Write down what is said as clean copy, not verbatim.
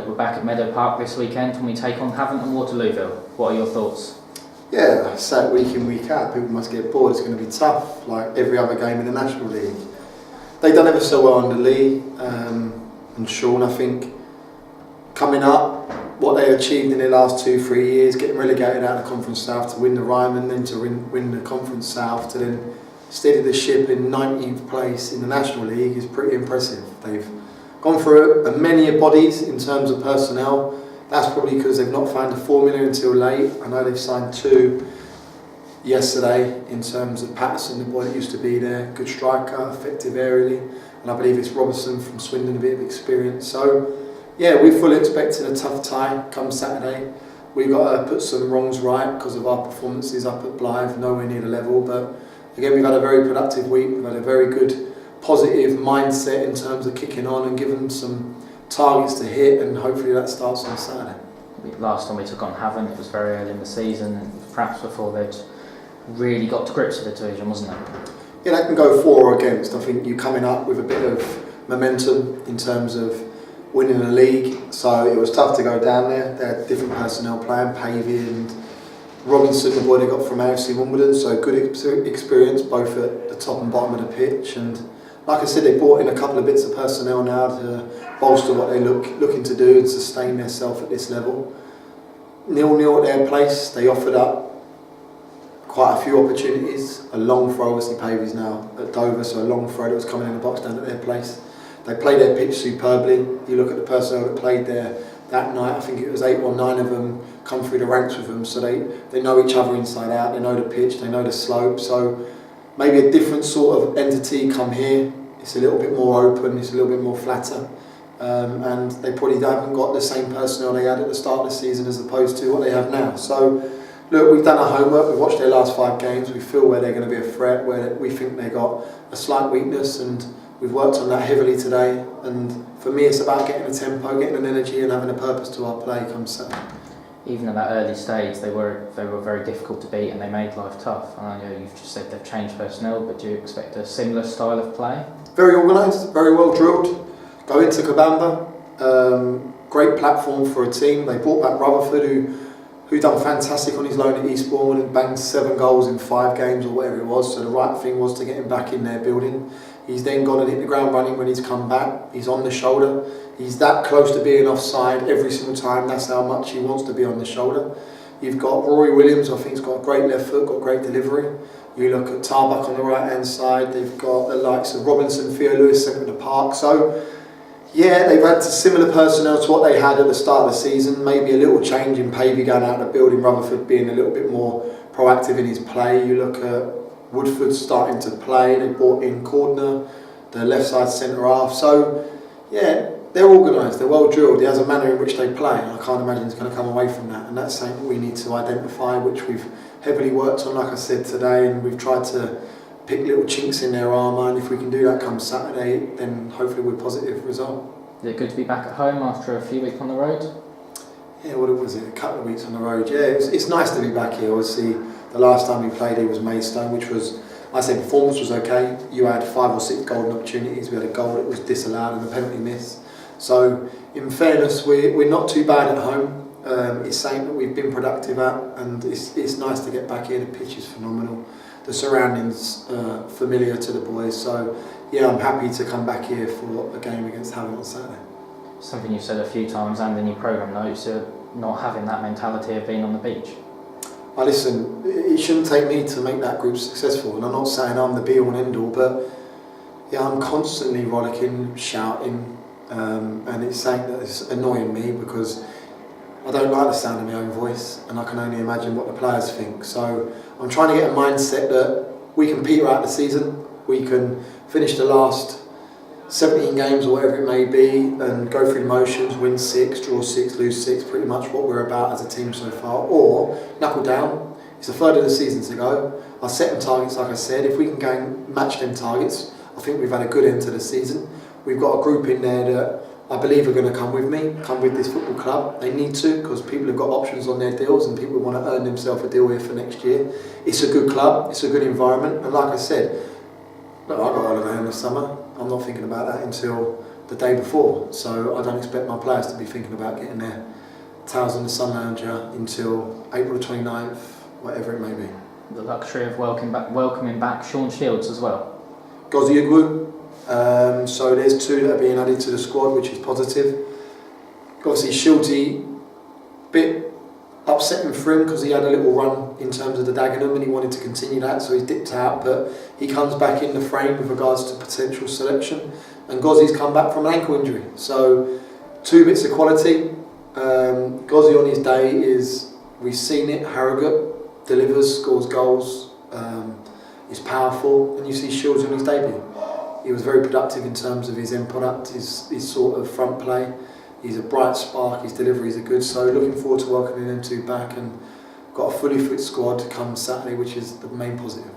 Look, we're back at Meadow Park this weekend when we take on Havant and Waterlooville. What are your thoughts? Yeah, so week in, week out, people must get bored. It's going to be tough, like every other game in the National League. They've done ever so well under Lee and Sean, I think. Coming up, what they achieved in their last 2-3 years, getting relegated out of the Conference South to win the Ryman, then to win the Conference South, to then steady the ship in 19th place in the National League is pretty impressive. They've gone through many bodies in terms of personnel. That's probably because they've not found a formula until late. I know they've signed 2 yesterday in terms of Patterson, the boy that used to be there, good striker, effective aerially, and I believe it's Robertson from Swindon, a bit of experience. So yeah, we're fully expecting a tough tie come Saturday. We've got to put some wrongs right because of our performances up at Blythe, nowhere near the level, but again, we've had a very productive week. We've had a very good positive mindset in terms of kicking on and giving some targets to hit, and hopefully that starts on Saturday. Last time we took on Havant, it was very early in the season, and perhaps before they'd really got to grips with the division, wasn't it? Yeah, they can go for or against. I think you're coming up with a bit of momentum in terms of winning the league, so it was tough to go down there. They had different personnel playing, Pavey and Robinson, the boy they got from AFC Wimbledon, so good experience both at the top and bottom of the pitch. And like I said, they brought in a couple of bits of personnel now to bolster what they're looking to do and sustain themselves at this level. 0-0 at their place, they offered up quite a few opportunities. A long throw, obviously Pavey's now at Dover, so a long throw that was coming in the box down at their place. They played their pitch superbly. You look at the personnel that played there that night, I think it was 8 or 9 of them come through the ranks with them, so they know each other inside out, they know the pitch, they know the slope, so maybe a different sort of entity come here. It's a little bit more open, it's a little bit more flatter, and they probably haven't got the same personnel they had at the start of the season as opposed to what they have now. So look, we've done our homework, we've watched their last 5 games, we feel where they're going to be a threat, where we think they got a slight weakness, and we've worked on that heavily today. And for me, it's about getting a tempo, getting an energy, and having a purpose to our play come Saturday. Even at that early stage, they were very difficult to beat, and they made life tough. And I know you've just said they've changed personnel, but do you expect a similar style of play? Very organised, very well drilled. Go into Kabamba, great platform for a team. They brought back Rutherford, who done fantastic on his loan at Eastbourne and banged 7 goals in 5 games or whatever it was. So the right thing was to get him back in their building. He's then gone and hit the ground running when he's come back. He's on the shoulder. He's that close to being offside every single time. That's how much he wants to be on the shoulder. You've got Rory Williams, I think, has got a great left foot, got great delivery. You look at Tarbuck on the right-hand side. They've got the likes of Robinson, Theo Lewis, centre of the park. So, yeah, they've had similar personnel to what they had at the start of the season. Maybe a little change in Pavey going out of the building, Rutherford being a little bit more proactive in his play. You look at Woodford starting to play. They brought in Cordner, the left side centre half. So, yeah, they're organised, they're well drilled. He has a manner in which they play. I can't imagine he's going to come away from that. And that's something we need to identify, which we've heavily worked on, like I said today. And we've tried to pick little chinks in their armour. And if we can do that come Saturday, then hopefully we're a positive result. Is it good to be back at home after a few weeks on the road? Yeah, what was it? A couple of weeks on the road. Yeah, it's nice to be back here. Obviously, the last time we played here was Maidstone, which was, I say performance was okay. You had 5 or 6 golden opportunities. We had a goal that was disallowed and a penalty miss. So, in fairness, we're not too bad at home. It's something that we've been productive at, and it's nice to get back here. The pitch is phenomenal. The surroundings familiar to the boys. So, yeah, I'm happy to come back here for a game against Havant on Saturday. Something you've said a few times and in your programme notes, not having that mentality of being on the beach. Listen, it shouldn't take me to make that group successful, and I'm not saying I'm the be-all and end-all, but yeah, I'm constantly rollicking, shouting, and it's something that's annoying me because I don't like the sound of my own voice, and I can only imagine what the players think. So I'm trying to get a mindset that we can peter out the season, we can finish the last 17 games or whatever it may be and go through the motions, win 6, draw 6, lose 6, pretty much what we're about as a team so far, or knuckle down. It's a third of the season to go. I'll set them targets, like I said. If we can go and match them targets, I think we've had a good end to the season. We've got a group in there that I believe are going to come with me, come with this football club. They need to, because people have got options on their deals and people want to earn themselves a deal here for next year. It's a good club, it's a good environment, and like I said, look, I've got a holiday in the summer. I'm not thinking about that until the day before. So I don't expect my players to be thinking about getting their towels in the sun lounger until April 29th, whatever it may be. The luxury of welcoming back Sean Shields as well. Gozi Igwu. So there's 2 that are being added to the squad, which is positive. Obviously Shieldsy, bit upsetting for him because he had a little run in terms of the Dagenham and he wanted to continue that, so he's dipped out, but he comes back in the frame with regards to potential selection. And Gozi's come back from an ankle injury, so 2 bits of quality. Gozi on his day is, we've seen it, Harrogate, delivers, scores goals, is powerful, and you see Shields on his debut. He was very productive in terms of his end product, his sort of front play. He's a bright spark, his deliveries are good, so looking forward to welcoming them 2 back, and got a fully fit squad come Saturday, which is the main positive.